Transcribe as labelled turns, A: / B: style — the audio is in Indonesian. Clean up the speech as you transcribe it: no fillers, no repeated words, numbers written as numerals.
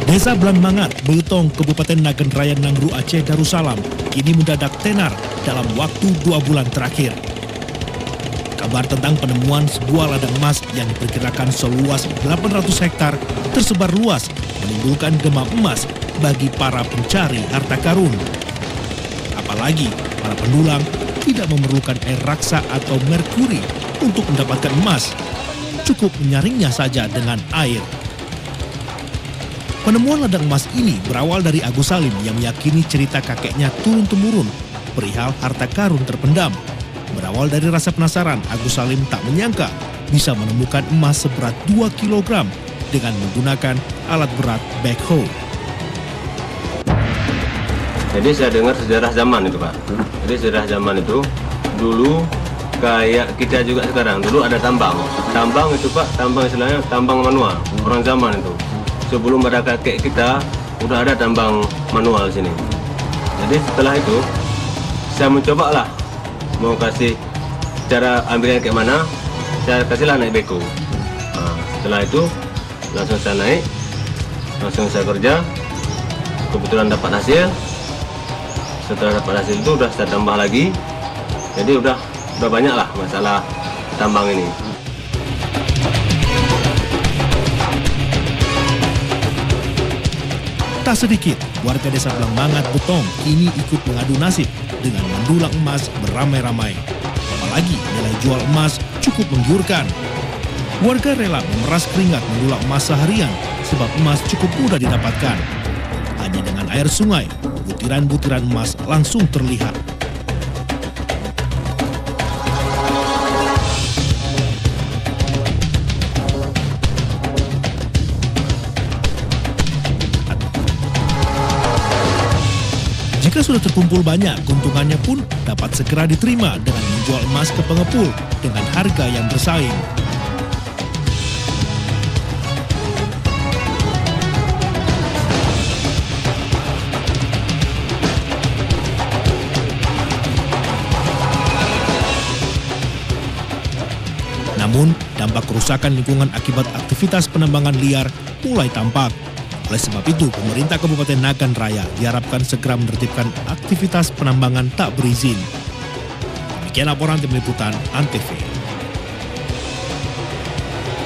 A: Desa Blanmangat, Belutong, Kabupaten Nagan Raya Nangru Aceh Darussalam kini mendadak tenar dalam waktu 2 bulan terakhir. Kabar tentang penemuan sebuah ladang emas yang diperkirakan seluas 800 hektar tersebar luas menimbulkan gema emas bagi para pencari harta karun. Apalagi para pendulang tidak memerlukan air raksa atau merkuri untuk mendapatkan emas. Cukup menyaringnya saja dengan air. Penemuan ladang emas ini berawal dari Agus Salim yang meyakini cerita kakeknya turun-temurun perihal harta karun terpendam. Berawal dari rasa penasaran, Agus Salim tak menyangka bisa menemukan emas seberat 2 kg dengan menggunakan alat berat backhoe.
B: Jadi saya dengar sejarah zaman itu, Pak. Jadi sejarah zaman itu dulu kayak kita juga sekarang. Dulu ada tambang. Tambang itu, Pak, tambang istilahnya tambang manual. Orang zaman itu. Sebelum ada kakek kita, udah ada tambang manual sini. Jadi setelah itu, saya mencoba lah. Mau kasih cara ambilnya kayak mana, saya kasihlah naik beko. Nah, setelah itu, langsung saya naik. Langsung saya kerja. Kebetulan dapat hasil. Setelah dapat hasil itu udah saya tambah lagi. Jadi udah banyak lah masalah tambang ini.
A: Tak sedikit warga desa Blanmangat Betong kini ikut mengadu nasib dengan mendulang emas beramai-ramai. Apalagi nilai jual emas cukup menggiurkan. Warga rela memeras keringat mendulang emas seharian sebab emas cukup mudah didapatkan. Hanya dengan air sungai, butiran-butiran emas langsung terlihat. Jika sudah terkumpul banyak, keuntungannya pun dapat segera diterima dengan menjual emas ke pengepul dengan harga yang bersaing. Namun, dampak kerusakan lingkungan akibat aktivitas penambangan liar mulai tampak. Oleh sebab itu, pemerintah Kabupaten Nagan Raya diharapkan segera menertibkan aktivitas penambangan tak berizin. Demikian laporan tim liputan ANTV.